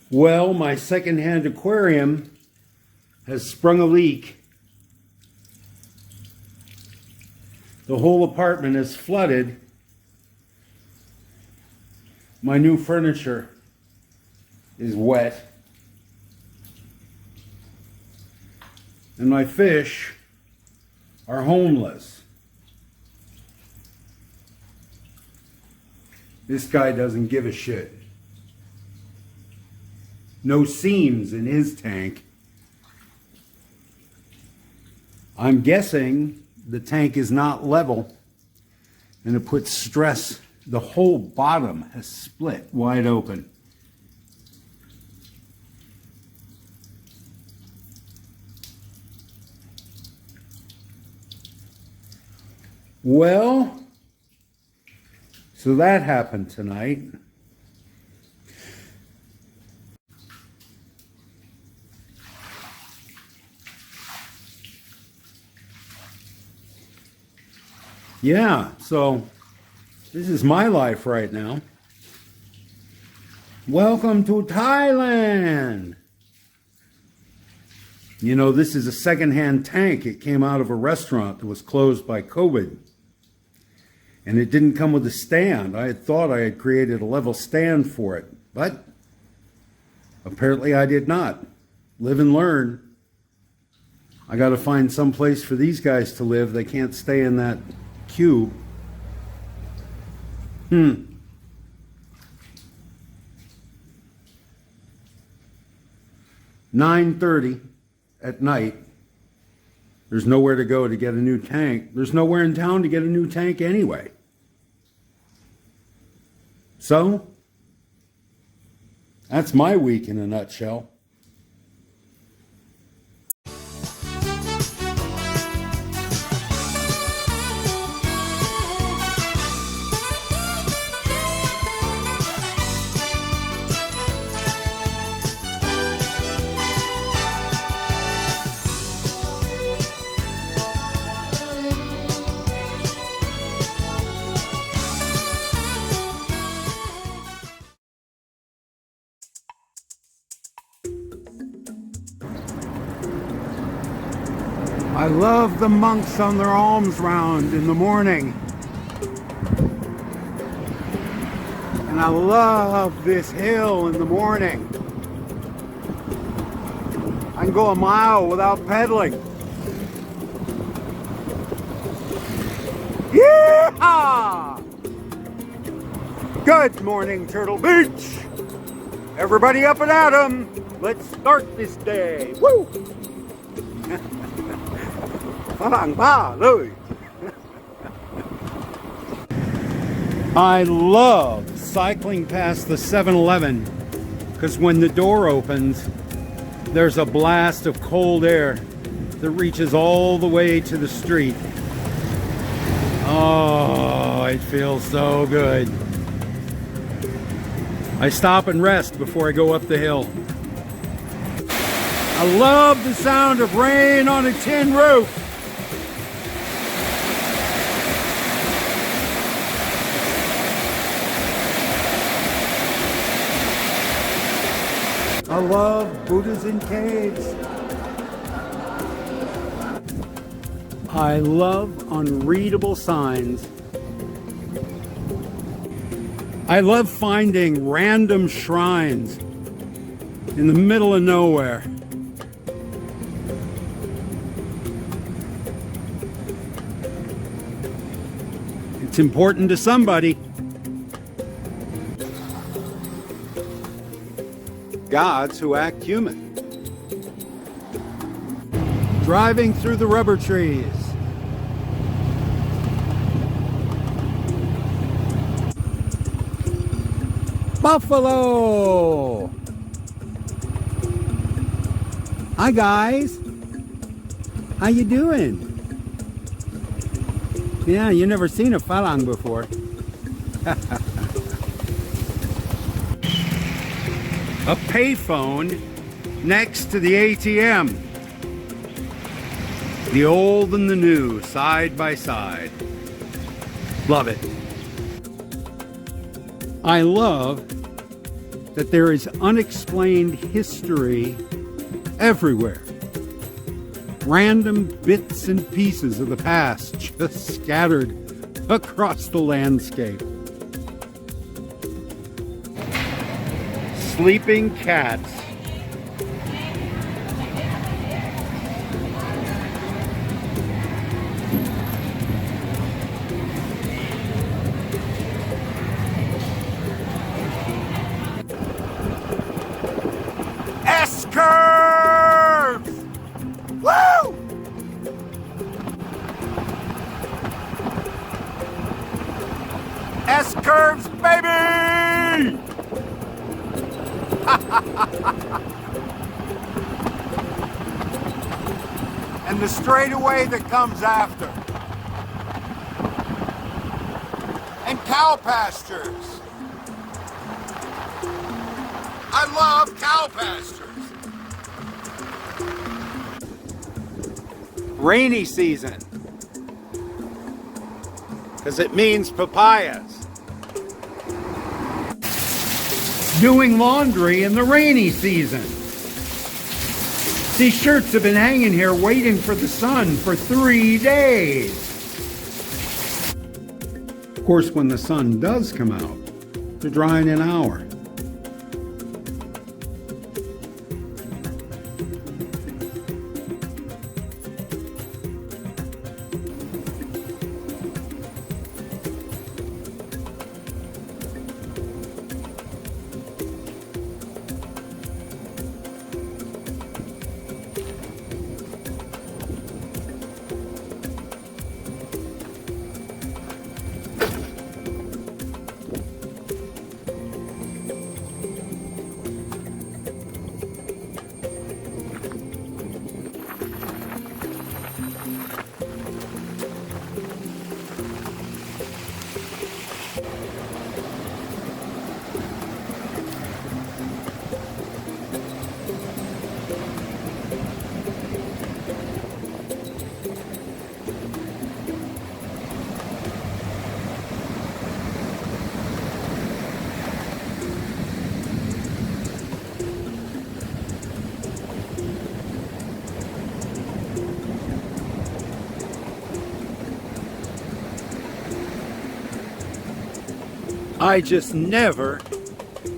Well, my secondhand aquarium has sprung a leak. The whole apartment is flooded. My new furniture is wet. And my fish are homeless. This guy doesn't give a shit. No seams in his tank. I'm guessing the tank is not level and it puts stress. The whole bottom has split wide open. Well, so that happened tonight. Yeah, so this is my life right now. Welcome to Thailand. You know, this is a secondhand tank. It came out of a restaurant that was closed by COVID. And it didn't come with a stand. I had thought I had created a level stand for it, but apparently I did not. Live and learn. I got to find some place for these guys to live. They can't stay in that cube. 9:30 at night. There's nowhere to go to get a new tank. There's nowhere in town to get a new tank anyway. So, that's my week in a nutshell. I love the monks on their alms round in the morning. And I love this hill in the morning. I can go a mile without pedaling. Yeehaw! Good morning, Turtle Beach. Everybody up and at 'em. Let's start this day. Woo! I love cycling past the 7-Eleven because when the door opens, there's a blast of cold air that reaches all the way to the street. Oh, it feels so good. I stop and rest before I go up the hill. I love the sound of rain on a tin roof. I love Buddhas in caves. I love unreadable signs. I love finding random shrines in the middle of nowhere. It's important to somebody. Gods who act human. Driving through the rubber trees. Buffalo! Hi guys! How you doing? Yeah, you never seen a falang before. A payphone next to the ATM. The old and the new, side by side. Love it. I love that there is unexplained history everywhere. Random bits and pieces of the past just scattered across the landscape. Sleeping cats. S-curves! Woo! S-curves, baby! And the straightaway that comes after. And cow pastures. I love cow pastures. Rainy season. Because it means papayas. Doing laundry in the rainy season. These shirts have been hanging here waiting for the sun for 3 days. Of course, when the sun does come out, they're dry in an hour. I just never,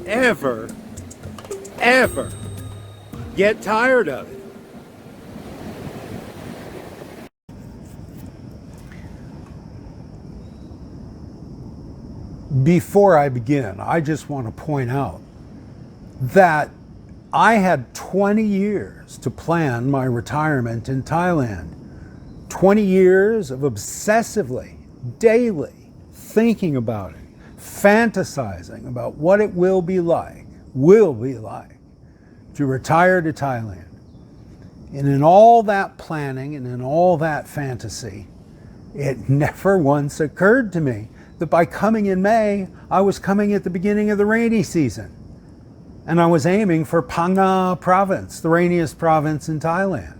ever, ever get tired of it. Before I begin, I just want to point out that I had 20 years to plan my retirement in Thailand. 20 years of obsessively, daily thinking about it, fantasizing about what it will be like to retire to Thailand. And in all that planning and in all that fantasy, it never once occurred to me that by coming in May, I was coming at the beginning of the rainy season. And I was aiming for Phang Nga province, the rainiest province in Thailand.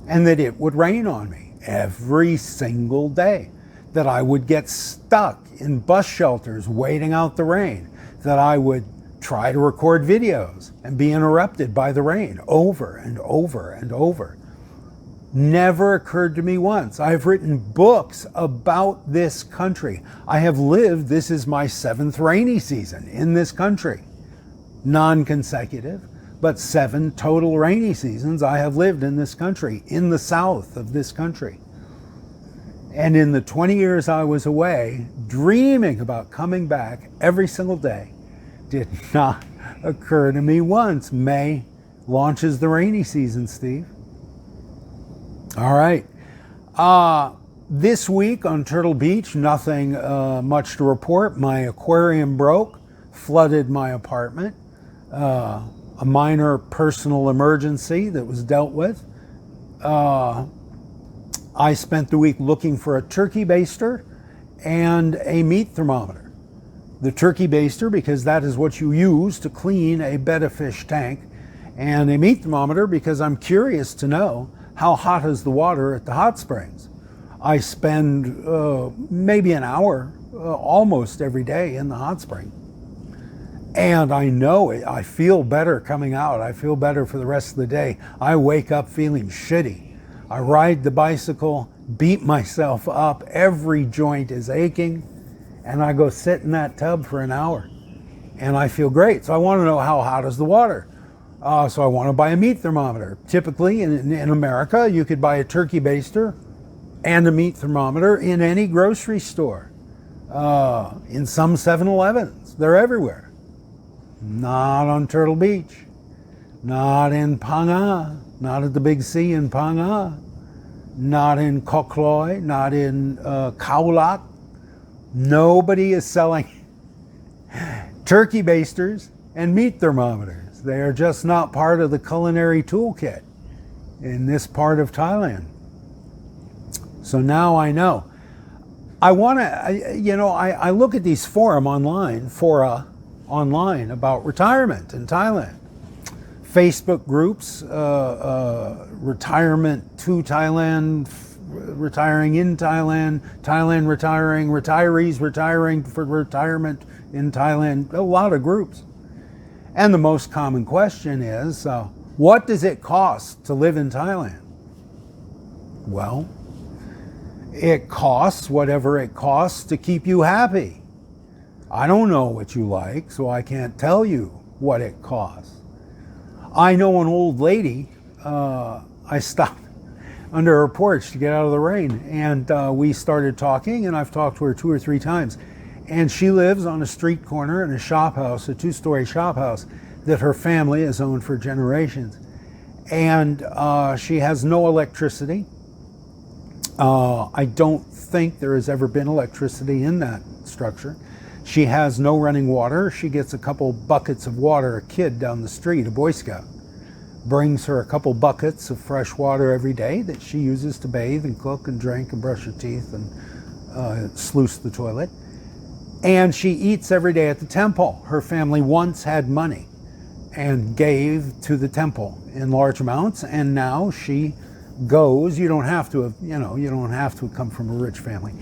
And that it would rain on me every single day. That I would get stuck in bus shelters waiting out the rain. That I would try to record videos and be interrupted by the rain over and over and over. Never occurred to me once. I've written books about this country. I have lived, this is my 7th rainy season in this country. Non-consecutive, but 7 total rainy seasons I have lived in this country, in the south of this country. And in the 20 years I was away, dreaming about coming back every single day, did not occur to me once. May launches the rainy season, Steve. All right. This week on Turtle Beach, nothing much to report. My aquarium broke, flooded my apartment. A minor personal emergency that was dealt with. I spent the week looking for a turkey baster and a meat thermometer. The turkey baster, because that is what you use to clean a betta fish tank, and a meat thermometer because I'm curious to know how hot is the water at the hot springs. I spend maybe an hour almost every day in the hot spring. And I know it. I feel better coming out. I feel better for the rest of the day. I wake up feeling shitty. I ride the bicycle, beat myself up. Every joint is aching. And I go sit in that tub for an hour. And I feel great. So I want to know, how hot is the water? So I want to buy a meat thermometer. Typically in America, you could buy a turkey baster and a meat thermometer in any grocery store. In some 7-Elevens. They're everywhere. Not on Turtle Beach, not in Panga, not at the Big C in Panga, not in Kokloi, not in Kaulak. Nobody is selling turkey basters and meat thermometers. They are just not part of the culinary toolkit in this part of Thailand. So now I know. I want to, I look at these fora online about retirement in Thailand. Facebook groups, retirement to Thailand, retiring in Thailand, Thailand retiring, retirees retiring for retirement in Thailand, a lot of groups. And the most common question is, what does it cost to live in Thailand? Well, it costs whatever it costs to keep you happy. I don't know what you like, so I can't tell you what it costs. I know an old lady, I stopped under her porch to get out of the rain, and we started talking, and I've talked to her 2 or 3 times. And she lives on a street corner in a shop house, a 2-story shop house that her family has owned for generations. And she has no electricity. I don't think there has ever been electricity in that structure. She has no running water. She gets a couple buckets of water. A kid down the street, a Boy Scout, brings her a couple buckets of fresh water every day that she uses to bathe and cook and drink and brush her teeth and sluice the toilet. And she eats every day at the temple. Her family once had money and gave to the temple in large amounts, and now she goes. You don't have to come from a rich family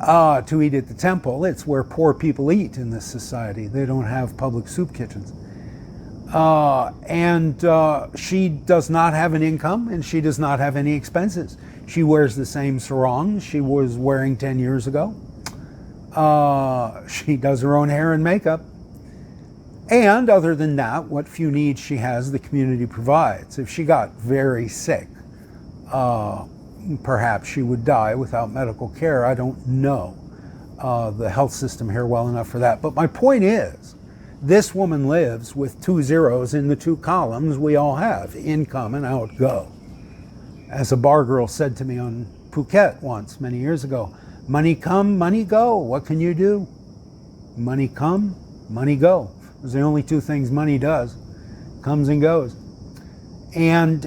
to eat at the temple. It's where poor people eat in this society. They don't have public soup kitchens. And she does not have an income, and she does not have any expenses. She wears the same sarong she was wearing 10 years ago. She does her own hair and makeup. And other than that, what few needs she has, the community provides. If she got very sick, perhaps she would die without medical care. I don't know the health system here well enough for that. But my point is, this woman lives with 2 zeros in the 2 columns we all have, income and outgo. As a bar girl said to me on Phuket once, many years ago, money come, money go. What can you do? Money come, money go. Those are the only 2 things money does, comes and goes. And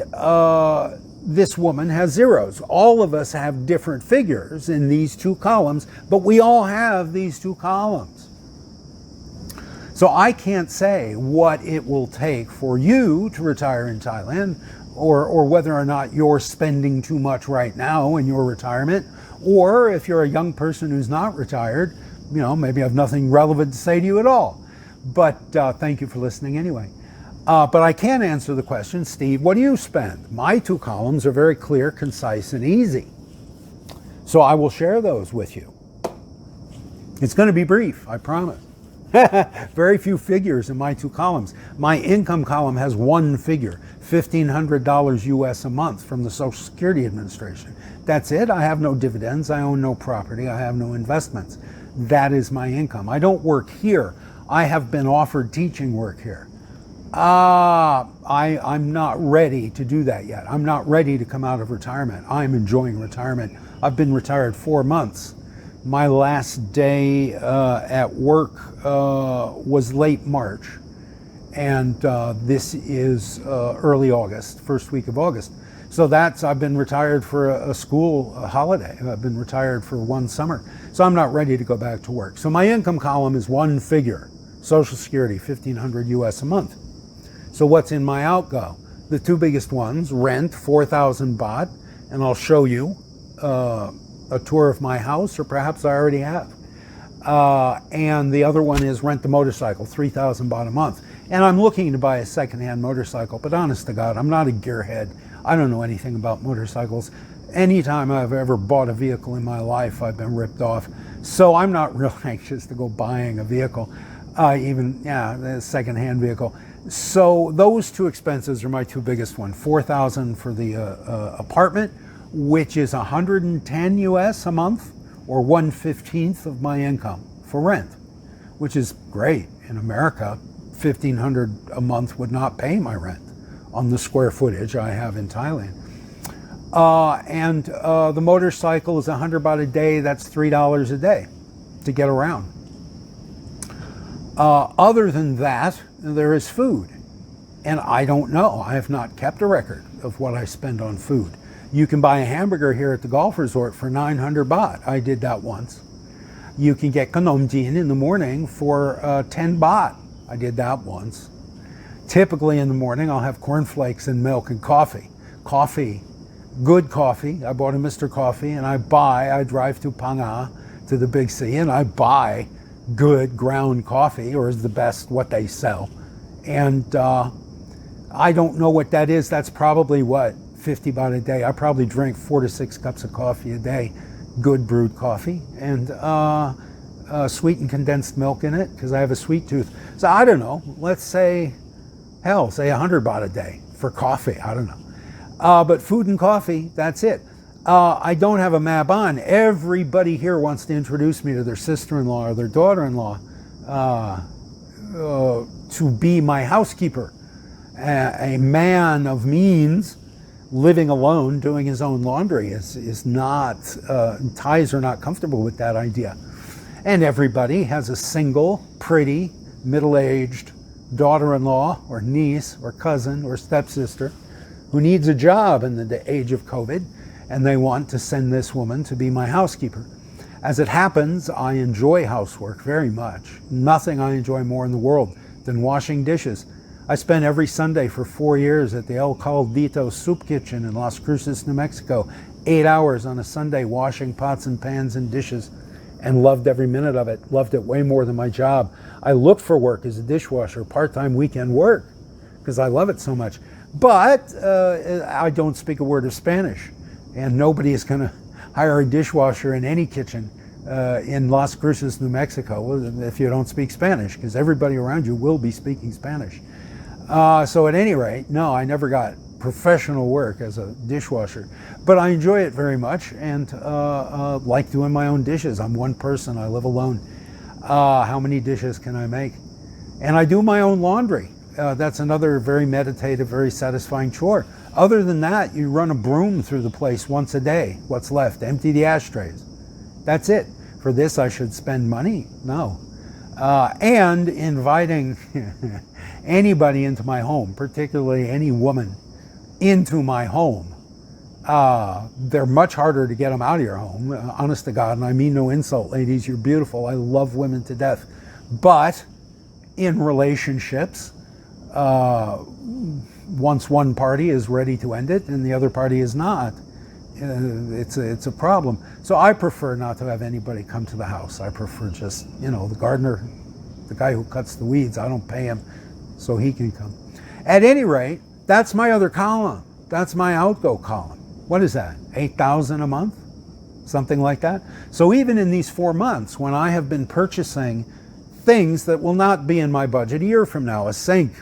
this woman has zeros. All of us have different figures in these 2 columns, but we all have these 2 columns. So I can't say what it will take for you to retire in Thailand, or whether or not you're spending too much right now in your retirement, or if you're a young person who's not retired, maybe I have nothing relevant to say to you at all. But thank you for listening anyway. But I can answer the question, Steve, what do you spend? My 2 columns are very clear, concise, and easy. So I will share those with you. It's going to be brief, I promise. Very few figures in my 2 columns. My income column has 1 figure, $1,500 US a month from the Social Security Administration. That's it. I have no dividends. I own no property. I have no investments. That is my income. I don't work here. I have been offered teaching work here. I'm not ready to do that yet. I'm not ready to come out of retirement. I'm enjoying retirement. I've been retired 4 months. My last day at work was late March, and this is early August, first week of August. So I've been retired for a school holiday. I've been retired for 1 summer. So I'm not ready to go back to work. So my income column is 1 figure, Social Security, $1,500 US a month. So what's in my outgo? The 2 biggest ones, rent, 4,000 baht, and I'll show you a tour of my house, or perhaps I already have. And the other one is rent the motorcycle, 3,000 baht a month. And I'm looking to buy a secondhand motorcycle, but honest to God, I'm not a gearhead. I don't know anything about motorcycles. Anytime I've ever bought a vehicle in my life, I've been ripped off. So I'm not real anxious to go buying a vehicle, a secondhand vehicle. So those two expenses are my two biggest ones. 4,000 for the apartment, which is 110 US a month, or 1/15 of my income for rent, which is great. In America, 1,500 a month would not pay my rent on the square footage I have in Thailand. And the motorcycle is 100 baht a day. That's $3 a day to get around. Other than that, there is food. And I don't know. I have not kept a record of what I spend on food. You can buy a hamburger here at the golf resort for 900 baht. I did that once. You can get khanom jin in the morning for 10 baht. I did that once. Typically in the morning, I'll have cornflakes and milk and coffee. Coffee, good coffee. I bought a Mr. Coffee, and I drive to Phang to the big C, and I buy good ground coffee, or is the best what they sell. And I don't know what that is. That's probably 50 baht a day. I probably drink 4 to 6 cups of coffee a day, good brewed coffee, and sweetened condensed milk in it, because I have a sweet tooth. So I don't know, let's say 100 baht a day for coffee. I don't know. But food and coffee, that's it. I don't have a map on. Everybody here wants to introduce me to their sister-in-law or their daughter-in-law to be my housekeeper. A man of means living alone doing his own laundry is not, Thais are not comfortable with that idea. And everybody has a single, pretty, middle-aged daughter-in-law or niece or cousin or stepsister who needs a job in the age of COVID, and they want to send this woman to be my housekeeper. As it happens, I enjoy housework very much. Nothing I enjoy more in the world than washing dishes. I spent every Sunday for 4 years at the El Caldito Soup Kitchen in Las Cruces, New Mexico. 8 hours on a Sunday washing pots and pans and dishes, and loved every minute of it. Loved it way more than my job. I looked for work as a dishwasher, part-time weekend work, because I love it so much. But I don't speak a word of Spanish, and nobody is going to hire a dishwasher in any kitchen in Las Cruces, New Mexico, if you don't speak Spanish, because everybody around you will be speaking Spanish. So at any rate, no, I never got professional work as a dishwasher, but I enjoy it very much, and like doing my own dishes. I'm one person, I live alone. How many dishes can I make? And I do my own laundry. That's another very meditative, very satisfying chore. Other than that, you run a broom through the place once a day. What's left? Empty the ashtrays. That's it. For this, I should spend money? No. And inviting anybody into my home, particularly any woman, into my home. They're much harder to get them out of your home, honest to God, and I mean no insult, ladies, you're beautiful. I love women to death. But in relationships, once one party is ready to end it and the other party is not, it's a problem. So I prefer not to have anybody come to the house. I prefer just, the gardener, the guy who cuts the weeds, I don't pay him so he can come. At any rate, that's my other column. That's my outgo column. What is that? 8,000 a month? Something like that? So even in these 4 months, when I have been purchasing things that will not be in my budget a year from now, a sink,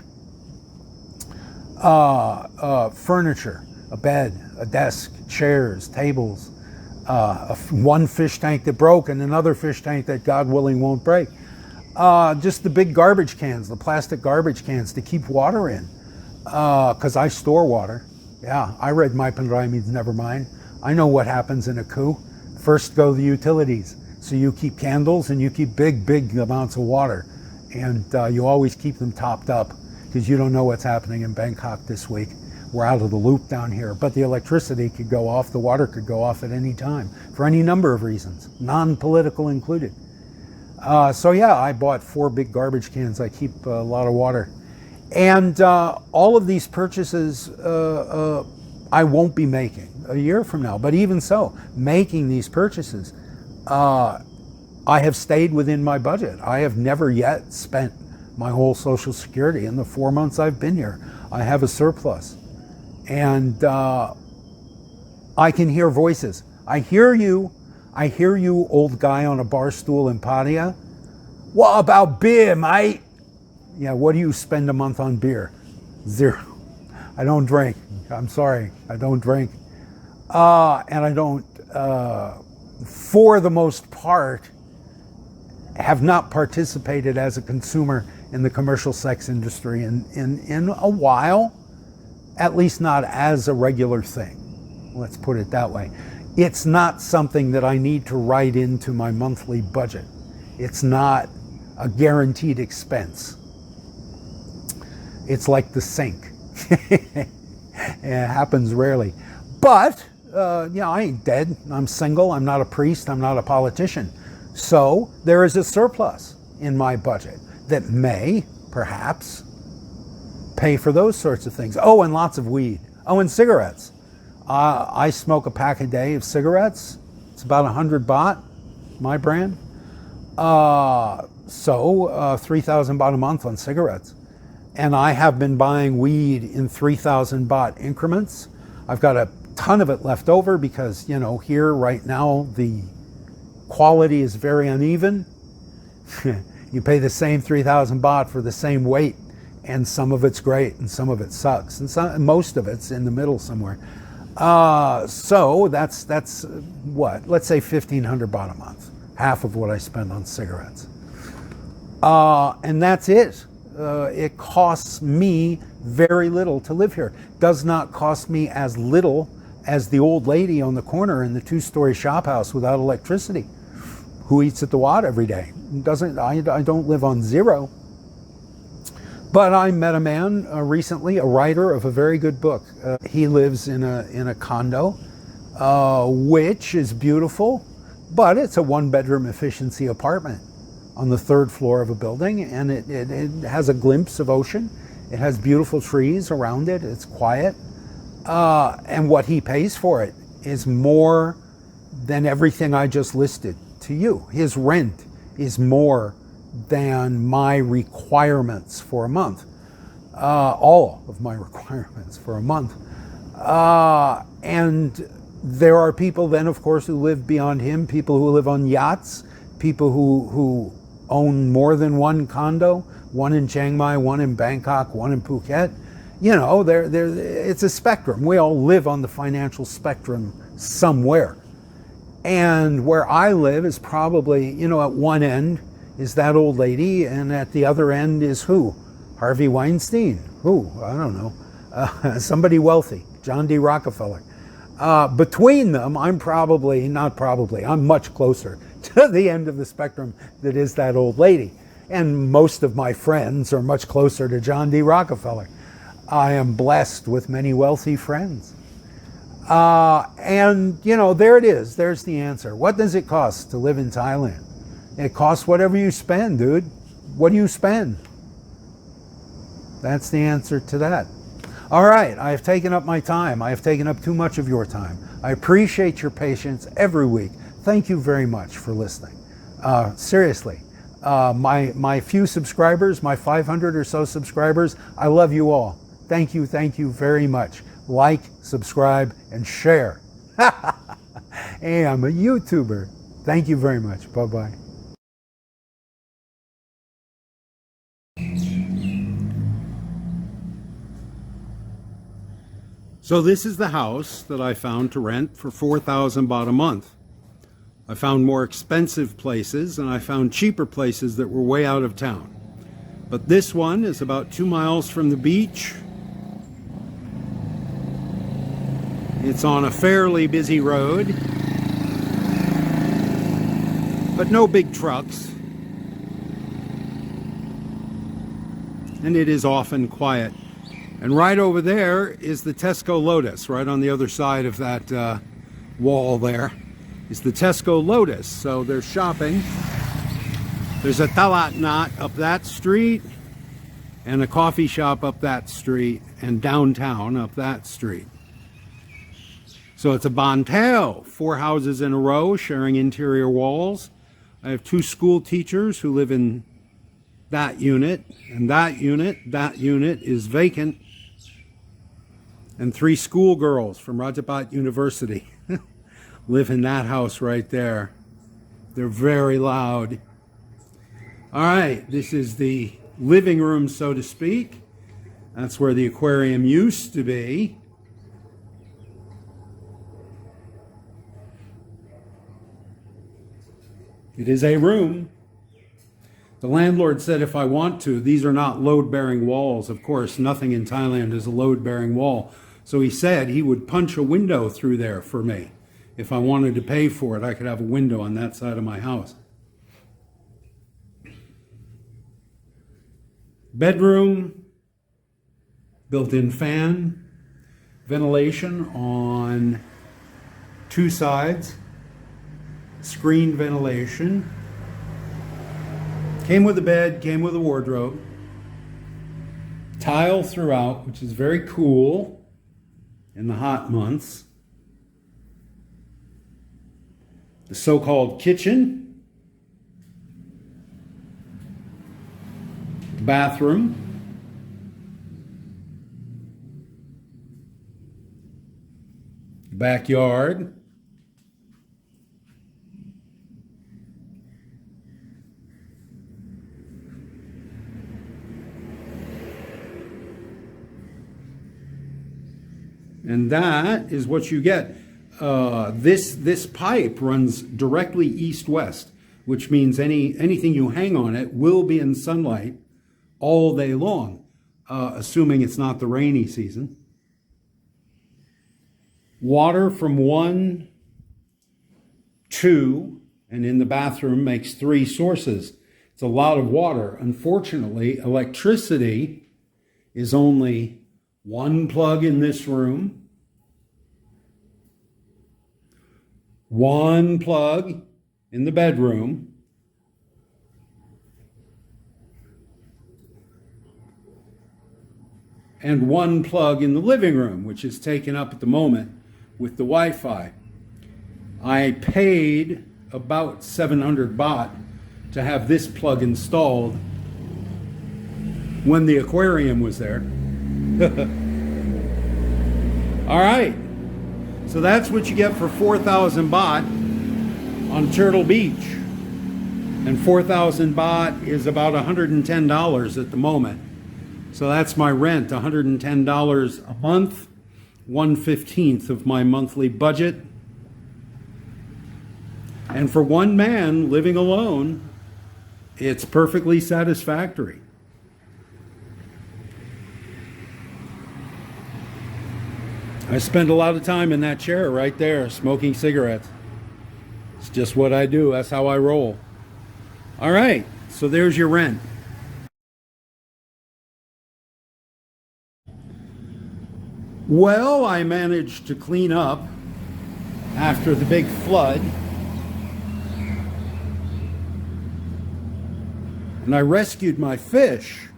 furniture, a bed, a desk, chairs, tables, one fish tank that broke and another fish tank that God willing won't break. Just the big garbage cans, the plastic garbage cans to keep water in, because I store water. Yeah, I read My Pandrai Means Never Mind. I know what happens in a coup. First go the utilities. So you keep candles and you keep big amounts of water. And you always keep them topped up, because you don't know what's happening in Bangkok this week. We're out of the loop down here. But the electricity could go off, the water could go off at any time, for any number of reasons, non-political included. So yeah, I bought 4 big garbage cans. I keep a lot of water. And all of these purchases I won't be making a year from now. But even so, making these purchases, I have stayed within my budget. I have never yet spent my whole Social Security in the 4 months I've been here. I have a surplus. And I can hear voices. I hear you, old guy on a bar stool in Pattaya. What about beer, mate? Yeah, what do you spend a month on beer? 0. I don't drink. I'm sorry, I don't drink. And I don't, for the most part, have not participated as a consumer in the commercial sex industry in a while, at least not as a regular thing. Let's put it that way. It's not something that I need to write into my monthly budget. It's not a guaranteed expense. It's like the sink. It happens rarely. But, I ain't dead. I'm single. I'm not a priest. I'm not a politician. So there is a surplus in my budget that may, perhaps, pay for those sorts of things. Oh, and lots of weed. Oh, and cigarettes. I smoke a pack a day of cigarettes. It's about 100 baht, my brand. So 3,000 baht a month on cigarettes. And I have been buying weed in 3,000 baht increments. I've got a ton of it left over because, here right now, the quality is very uneven. You pay the same 3,000 baht for the same weight, and some of it's great and some of it sucks, and most of it's in the middle somewhere. So that's what? Let's say 1,500 baht a month, half of what I spend on cigarettes. And that's it. It costs me very little to live here. Does not cost me as little as the old lady on the corner in the 2-story shop house without electricity, who eats at the Wat every day. I don't live on zero. But I met a man recently, a writer of a very good book. He lives in a condo, which is beautiful, but it's a 1-bedroom efficiency apartment on the 3rd floor of a building, and it has a glimpse of ocean. It has beautiful trees around it. It's quiet. And what he pays for it is more than everything I just listed to you. His rent is more than my requirements for a month. All of my requirements for a month. And there are people then, of course, who live beyond him, people who live on yachts, people who own more than one condo, one in Chiang Mai, one in Bangkok, one in Phuket. It's a spectrum. We all live on the financial spectrum somewhere. And where I live is probably, at one end is that old lady, and at the other end is who? Harvey Weinstein. Who? I don't know. Somebody wealthy. John D. Rockefeller. Between them, I'm much closer to the end of the spectrum that is that old lady. And most of my friends are much closer to John D. Rockefeller. I am blessed with many wealthy friends. And there it is. There's the answer. What does it cost to live in Thailand? It costs whatever you spend, dude. What do you spend? That's the answer to that. All right, I have taken up my time. I have taken up too much of your time. I appreciate your patience every week. Thank you very much for listening. Seriously, my few subscribers, my 500 or so subscribers, I love you all. Thank you very much. Like, subscribe, and share. Hey, I'm a YouTuber. Thank you very much. Bye-bye. So this is the house that I found to rent for 4,000 baht a month. I found more expensive places, and I found cheaper places that were way out of town. But this one is about 2 miles from the beach. It's on a fairly busy road, but no big trucks. And it is often quiet. And right over there is the Tesco Lotus, right on the other side of that wall there is the Tesco Lotus. So there's shopping. There's a Talat Nat up that street, and a coffee shop up that street, and downtown up that street. So it's a Bantel, 4 houses in a row sharing interior walls. I have 2 school teachers who live in that unit, and that unit is vacant. And 3 schoolgirls from Rajabhat University live in that house right there. They're very loud. All right, this is the living room, so to speak. That's where the aquarium used to be. It is a room. The landlord said if I want to, these are not load-bearing walls. Of course, nothing in Thailand is a load-bearing wall. So he said he would punch a window through there for me. If I wanted to pay for it, I could have a window on that side of my house. Bedroom, built-in fan, ventilation on 2 sides, screened ventilation. Came with a bed, came with a wardrobe. Tile throughout, which is very cool in the hot months. The so-called kitchen. Bathroom. Backyard. And that is what you get. This pipe runs directly east-west, which means anything you hang on it will be in sunlight all day long, assuming it's not the rainy season. Water from 1, 2, and in the bathroom makes 3 sources. It's a lot of water. Unfortunately, electricity is only 1 plug in this room, 1 plug in the bedroom, and 1 plug in the living room, which is taken up at the moment with the Wi-Fi. I paid about 700 baht to have this plug installed when the aquarium was there. All right, so that's what you get for 4,000 baht on Turtle Beach. And 4,000 baht is about $110 at the moment. So that's my rent, $110 a month, 1/15 of my monthly budget. And for one man living alone, it's perfectly satisfactory. I spend a lot of time in that chair right there, smoking cigarettes. It's just what I do. That's how I roll. All right, so there's your rent. Well, I managed to clean up after the big flood. And I rescued my fish.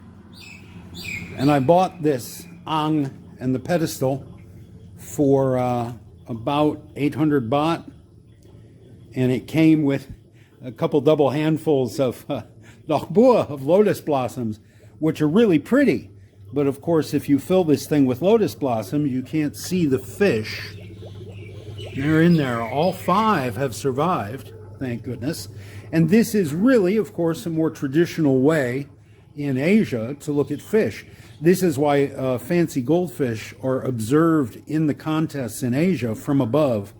And I bought this ang and the pedestal for about 800 baht. And it came with a couple double handfuls of dokbua, of lotus blossoms, which are really pretty. But of course, if you fill this thing with lotus blossom, you can't see the fish. They're in there. All 5 have survived, thank goodness. And this is really, of course, a more traditional way in Asia to look at fish. This is why fancy goldfish are observed in the contests in Asia from above,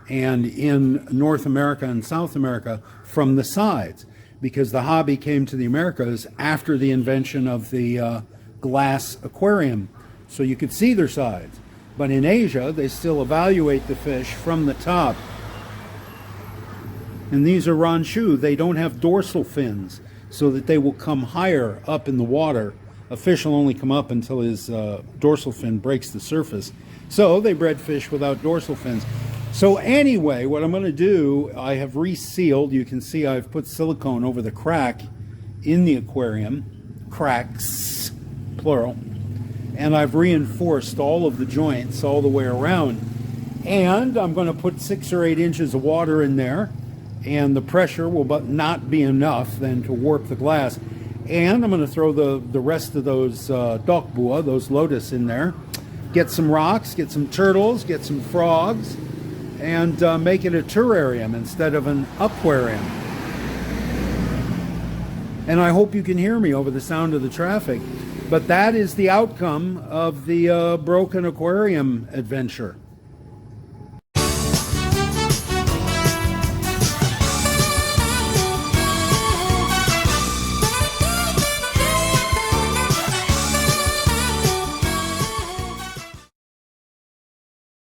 and in North America and South America from the sides, because the hobby came to the Americas after the invention of the glass aquarium, so you could see their sides. But in Asia, they still evaluate the fish from the top. And these are ranshu. They don't have dorsal fins, so that they will come higher up in the water. A fish will only come up until his dorsal fin breaks the surface. So they bred fish without dorsal fins. So anyway, what I'm going to do, I have resealed. You can see I've put silicone over the crack in the aquarium. Cracks, plural. And I've reinforced all of the joints all the way around. And I'm going to put 6 or 8 inches of water in there and the pressure will not be enough then to warp the glass. And I'm going to throw the rest of those dokbua, those lotus, in there. Get some rocks, get some turtles, get some frogs, and make it a terrarium instead of an aquarium. And I hope you can hear me over the sound of the traffic. But that is the outcome of the broken aquarium adventure.